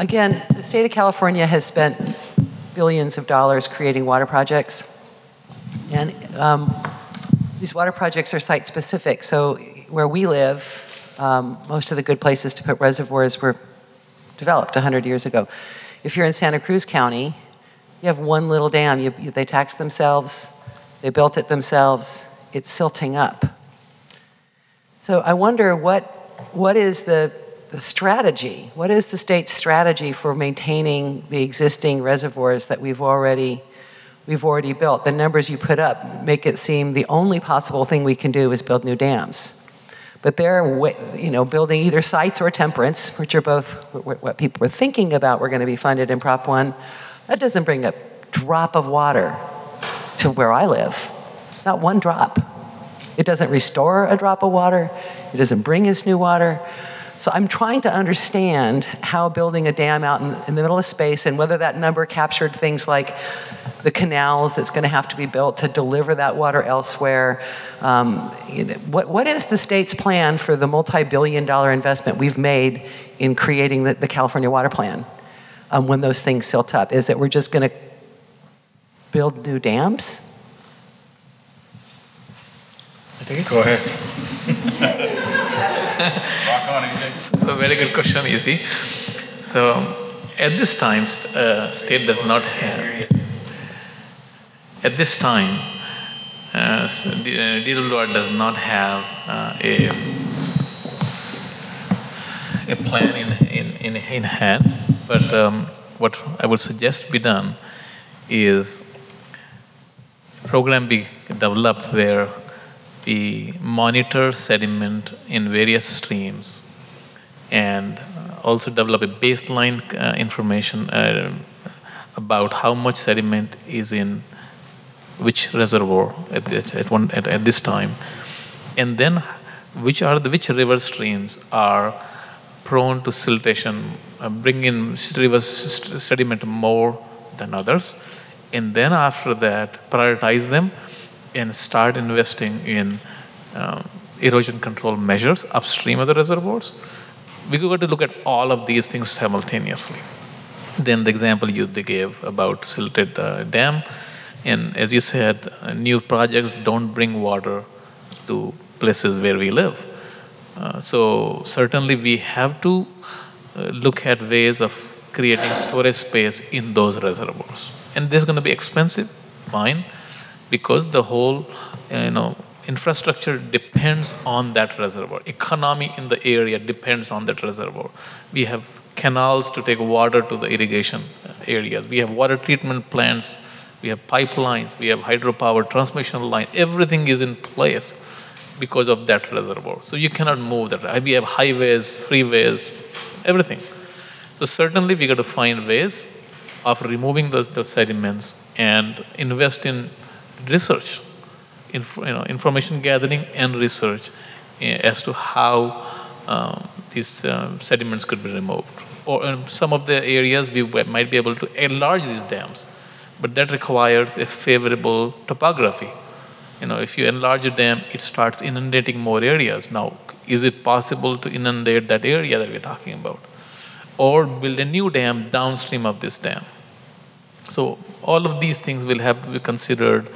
again, the state of California has spent billions of dollars creating water projects. And these water projects are site-specific. So where we live, most of the good places to put reservoirs were developed 100 years ago. If you're in Santa Cruz County, you have one little dam. They taxed themselves. They built it themselves. It's silting up. So I wonder what is the strategy? What is the state's strategy for maintaining the existing reservoirs that we've already built? The numbers you put up make it seem the only possible thing we can do is build new dams. But they're building either sites or temperance, which are both what people were thinking about were going to be funded in Prop 1. That doesn't bring a drop of water to where I live. Not one drop. It doesn't restore a drop of water. It doesn't bring us new water. So I'm trying to understand how building a dam out in the middle of space, and whether that number captured things like the canals that's going to have to be built to deliver that water elsewhere. What is the state's plan for the multi-billion-dollar investment we've made in creating the California Water Plan when those things silt up? Is it we're just going to build new dams? Go ahead. Rock on, a very good question, Easy. So at this time, state does not have. At this time, DWR does not have a plan in hand. But what I would suggest be done is a program be developed where we monitor sediment in various streams and also develop a baseline information about how much sediment is in which reservoir at this time, and then which river streams are prone to siltation, bring in river sediment more than others, and then after that prioritize them and start investing in erosion control measures upstream of the reservoirs. We got to look at all of these things simultaneously. Then the example they gave about silted dam, and as you said, new projects don't bring water to places where we live. So certainly we have to look at ways of creating storage space in those reservoirs. And this is going to be expensive, fine, because the whole infrastructure depends on that reservoir. Economy in the area depends on that reservoir. We have canals to take water to the irrigation areas. We have water treatment plants. We have pipelines. We have hydropower transmission line. Everything is in place because of that reservoir. So you cannot move that. We have highways, freeways, everything. So certainly we got to find ways of removing those sediments and invest in research, information gathering and research as to how these sediments could be removed. Or in some of the areas we might be able to enlarge these dams, but that requires a favorable topography. If you enlarge a dam, it starts inundating more areas. Now, is it possible to inundate that area that we're talking about? Or build a new dam downstream of this dam? So all of these things will have to be considered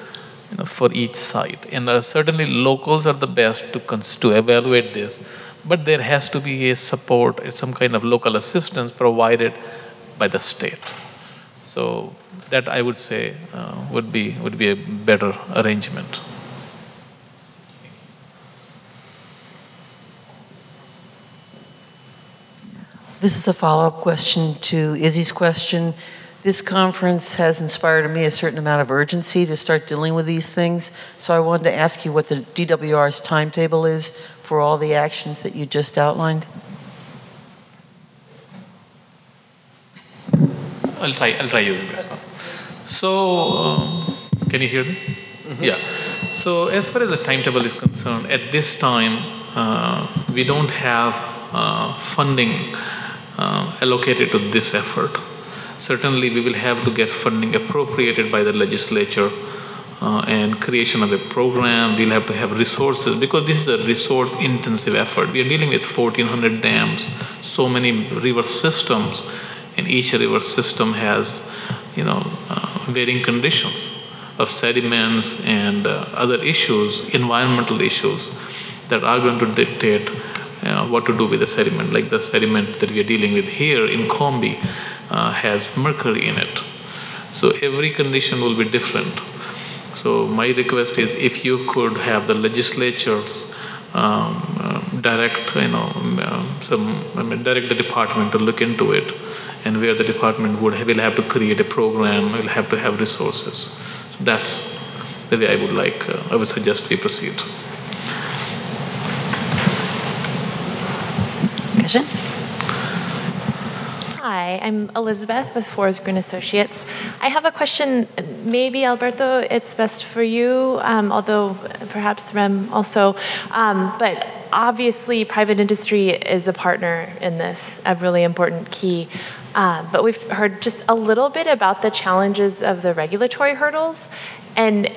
for each site. And certainly locals are the best to evaluate this, but there has to be a support, some kind of local assistance provided by the state. So that I would say would be a better arrangement. This is a follow-up question to Izzy's question. This conference has inspired in me a certain amount of urgency to start dealing with these things. So I wanted to ask you what the DWR's timetable is for all the actions that you just outlined. I'll try using this one. So, can you hear me? Mm-hmm. Yeah. So as far as the timetable is concerned, at this time, we don't have funding allocated to this effort. Certainly, we will have to get funding appropriated by the legislature and creation of a program. We'll have to have resources because this is a resource-intensive effort. We are dealing with 1,400 dams, so many river systems, and each river system has, varying conditions of sediments and other issues, environmental issues that are going to dictate what to do with the sediment. Like the sediment that we are dealing with here in Combi has mercury in it. So every condition will be different. So my request is if you could have the legislatures direct, direct the department to look into it, and where the department will have to create a program, will have to have resources. So that's the way I would suggest we proceed. Question? Hi, I'm Elizabeth with Forest Green Associates. I have a question. Maybe, Alberto, it's best for you, although perhaps Rem also. But obviously, private industry is a partner in this, a really important key. But we've heard just a little bit about the challenges of the regulatory hurdles. And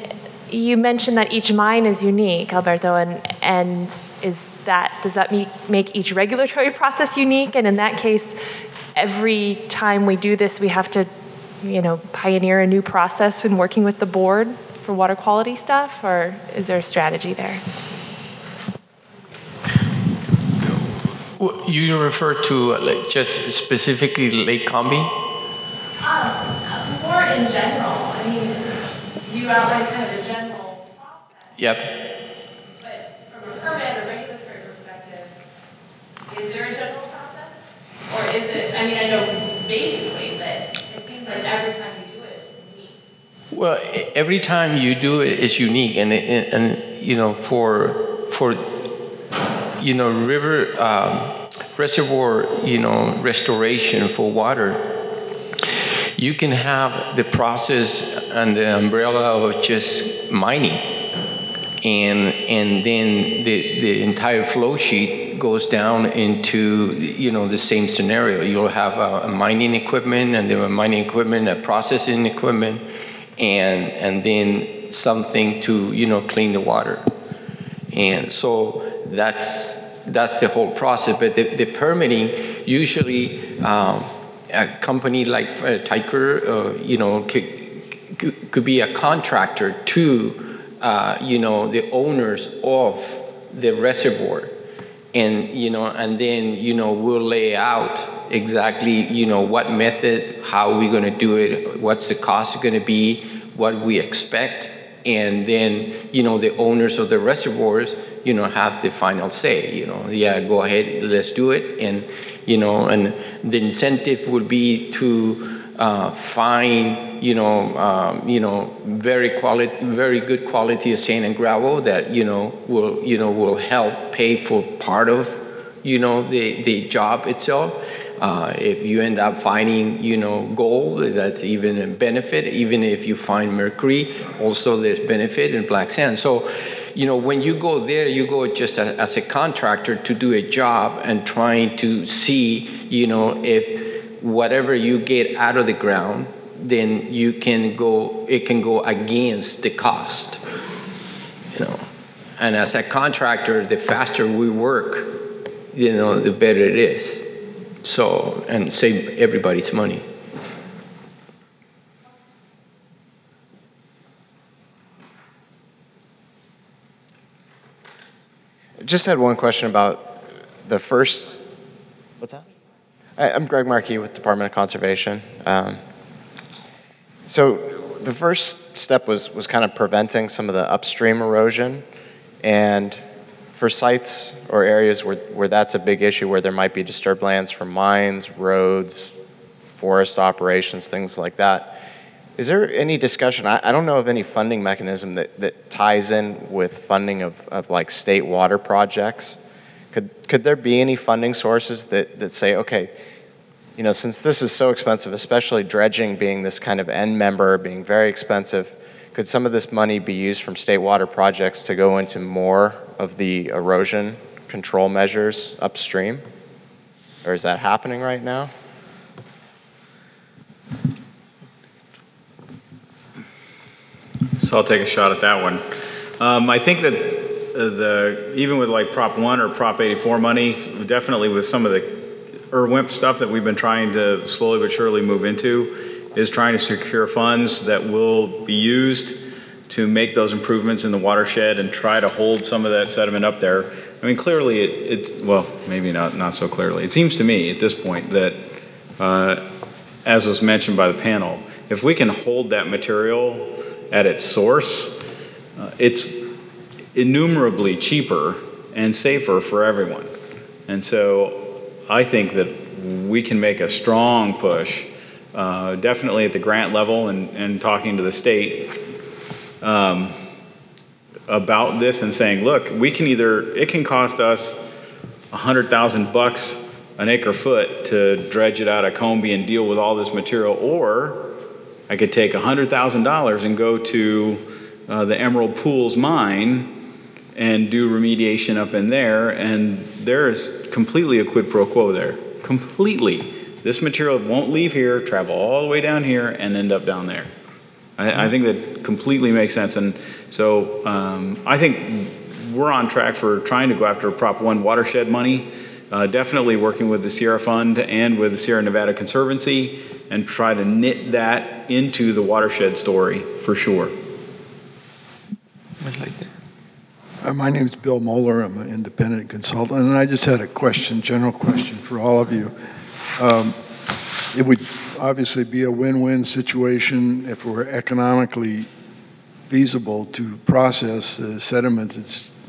you mentioned that each mine is unique, Alberto, and does that make each regulatory process unique? And in that case, every time we do this, we have to, pioneer a new process in working with the board for water quality stuff, or is there a strategy there? You refer to just specifically Lake Combi? More in general. I mean, you outlined kind of the general process. Yep. But from a permit or regulatory perspective, is there a general process? Or is it, I know basically, but it seems like every time you do it, it's unique. Well, every time you do it, it's unique. And for river, reservoir, restoration for water, you can have the process and the umbrella of just mining. And then the entire flow sheet goes down into, the same scenario. You'll have a mining equipment, and then a mining equipment, a processing equipment, and then something to, clean the water. And so that's the whole process. But the permitting, usually a company like Tiker, could be a contractor to the owners of the reservoir, and and then we'll lay out exactly what method, how we're going to do it, what's the cost going to be, what we expect, and then the owners of the reservoirs have the final say. Yeah, go ahead, let's do it, and and the incentive would be to find very good quality of sand and gravel that will help pay for part of the job itself. If you end up finding gold, that's even a benefit. Even if you find mercury, also there's benefit in black sand. So when you go there, you go just as a contractor to do a job and trying to see if whatever you get out of the ground, then it can go against the cost. And as a contractor, the faster we work, the better it is. So, and save everybody's money. Just had one question about the first. What's that? I'm Greg Markey with Department of Conservation. So the first step was kind of preventing some of the upstream erosion, and for sites or areas where that's a big issue, where there might be disturbed lands from mines, roads, forest operations, things like that. Is there any discussion, I don't know of any funding mechanism that ties in with funding of like state water projects? Could there be any funding sources that say, okay, since this is so expensive, especially dredging being this kind of end member, being very expensive, could some of this money be used from state water projects to go into more of the erosion control measures upstream? Or is that happening right now? So I'll take a shot at that one. I think that even with like Prop 1 or Prop 84 money, definitely with some of the WIMP stuff that we've been trying to slowly but surely move into is trying to secure funds that will be used to make those improvements in the watershed and try to hold some of that sediment up there. I mean, clearly it's well, maybe not so clearly. It seems to me at this point that, as was mentioned by the panel, if we can hold that material at its source, it's innumerably cheaper and safer for everyone. And so I think that we can make a strong push, definitely at the grant level and talking to the state about this and saying, look, it can cost us $100,000 an acre foot to dredge it out of Combie and deal with all this material, or I could take $100,000 and go to the Emerald Pools mine and do remediation up in there, and there is completely a quid pro quo there. Completely. This material won't leave here, travel all the way down here, and end up down there. I think that completely makes sense. And so I think we're on track for trying to go after Prop 1 watershed money, definitely working with the Sierra Fund and with the Sierra Nevada Conservancy, and try to knit that into the watershed story for sure. My name is Bill Moeller. I'm an independent consultant, and I just had a general question for all of you. It would obviously be a win-win situation if it were economically feasible to process the sediment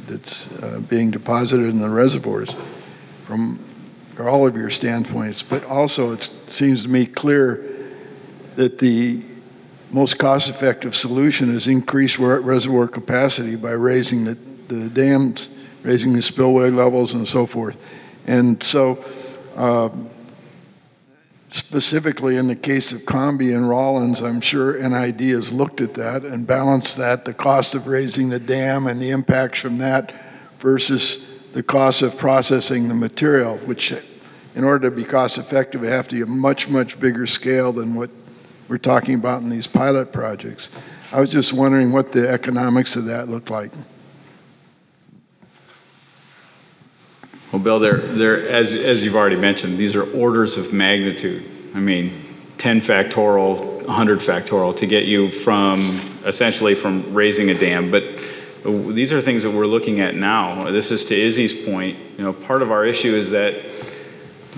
that's being deposited in the reservoirs from all of your standpoints. But also it seems to me clear that the most cost-effective solution is increase reservoir capacity by raising the dams, raising the spillway levels and so forth. And so specifically in the case of Combie and Rawlins, I'm sure NID has looked at that and balanced that, the cost of raising the dam and the impacts from that versus the cost of processing the material, which in order to be cost effective, they have to be a much, much bigger scale than what we're talking about in these pilot projects. I was just wondering what the economics of that look like. Well, Bill, as you've already mentioned, these are orders of magnitude. I mean, 10 factorial, 100 factorial to get you essentially from raising a dam. But these are things that we're looking at now. This is to Izzy's point. Part of our issue is that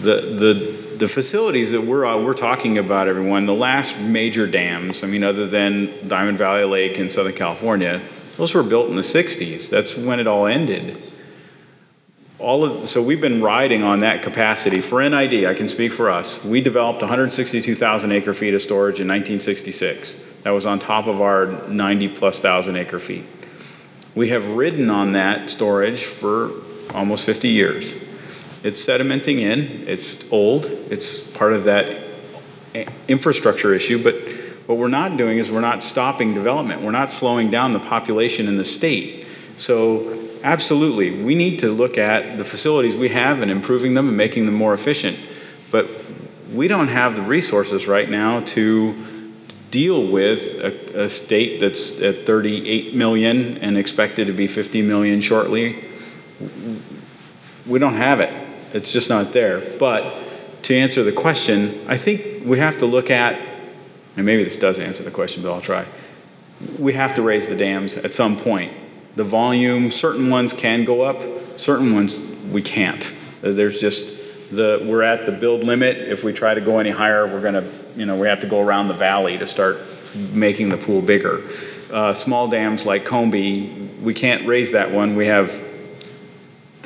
the facilities that we're talking about, everyone, the last major dams, I mean, other than Diamond Valley Lake in Southern California, those were built in the 60s. That's when it all ended. So we've been riding on that capacity. For NID, I can speak for us. We developed 162,000 acre feet of storage in 1966. That was on top of our 90,000+ acre feet. We have ridden on that storage for almost 50 years. It's sedimenting in, it's old, it's part of that infrastructure issue, but what we're not doing is we're not stopping development. We're not slowing down the population in the state. So absolutely, we need to look at the facilities we have and improving them and making them more efficient. But we don't have the resources right now to deal with a state that's at 38 million and expected to be 50 million shortly. We don't have it. It's just not there. But to answer the question, I think we have to look at, and maybe this does answer the question, but I'll try. We have to raise the dams at some point. The volume, certain ones can go up, certain ones we can't. There's just we're at the build limit. If we try to go any higher, we're gonna, we have to go around the valley to start making the pool bigger. Small dams like Combie, we can't raise that one. We have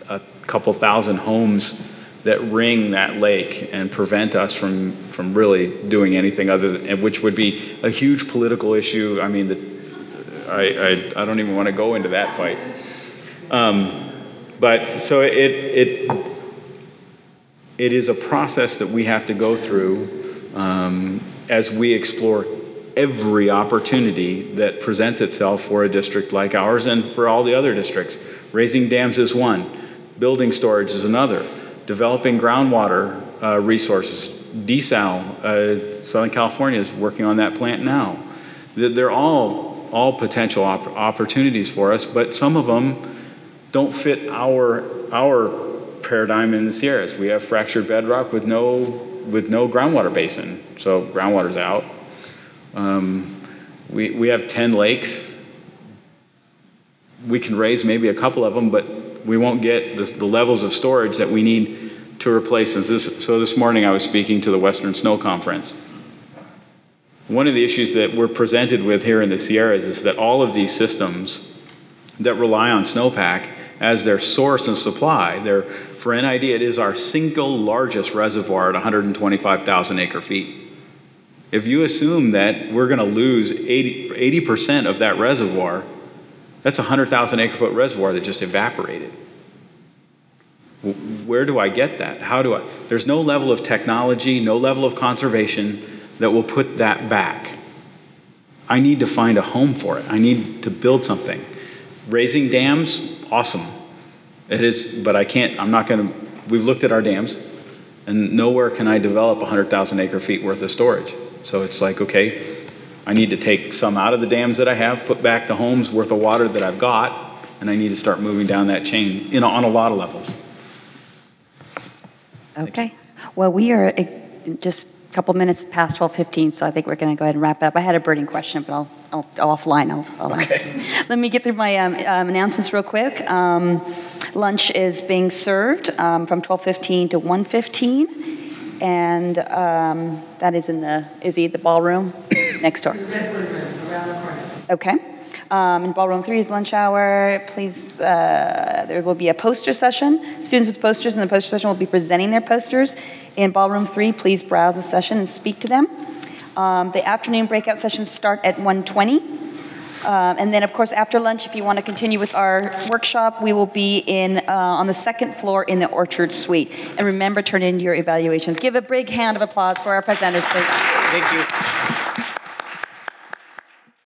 a couple thousand homes that ring that lake and prevent us from really doing anything other than, which would be a huge political issue. I mean, I don't even want to go into that fight. But so it is a process that we have to go through as we explore every opportunity that presents itself for a district like ours and for all the other districts. Raising dams is one. Building storage is another. Developing groundwater resources. Desal, Southern California is working on that plant now. They're all potential opportunities for us, but some of them don't fit our paradigm in the Sierras. We have fractured bedrock with no groundwater basin, so groundwater's out. We have 10 lakes. We can raise maybe a couple of them, but we won't get the levels of storage that we need to replace. So this morning I was speaking to the Western Snow Conference. One of the issues that we're presented with here in the Sierras is that all of these systems that rely on snowpack as their source and supply, for NID, it is our single largest reservoir at 125,000 acre feet. If you assume that we're going to lose 80% of that reservoir, that's a 100,000 acre foot reservoir that just evaporated. Where do I get that? How do I? There's no level of technology, no level of conservation that will put that back. I need to find a home for it. I need to build something. Raising dams, awesome. It is, but I can't, I'm not going to, we've looked at our dams, and nowhere can I develop 100,000 acre feet worth of storage. So it's like, okay, I need to take some out of the dams that I have, put back the homes worth of water that I've got, and I need to start moving down that chain on a lot of levels. Okay. Well, we are just a couple minutes past 12:15, so I think we're going to go ahead and wrap up. I had a burning question, but I'll offline. I'll ask you. Let me get through my announcements real quick. Lunch is being served from 12:15 to 1:15, and that is in the ballroom next door. Around the corner. Okay. In ballroom 3 is lunch hour. Please, there will be a poster session. Students with posters in the poster session will be presenting their posters. In ballroom 3, please browse the session and speak to them. The afternoon breakout sessions start at 1:20. And then, of course, after lunch, if you want to continue with our workshop, we will be on the second floor in the Orchard Suite. And remember, turn in your evaluations. Give a big hand of applause for our presenters, please. Thank you.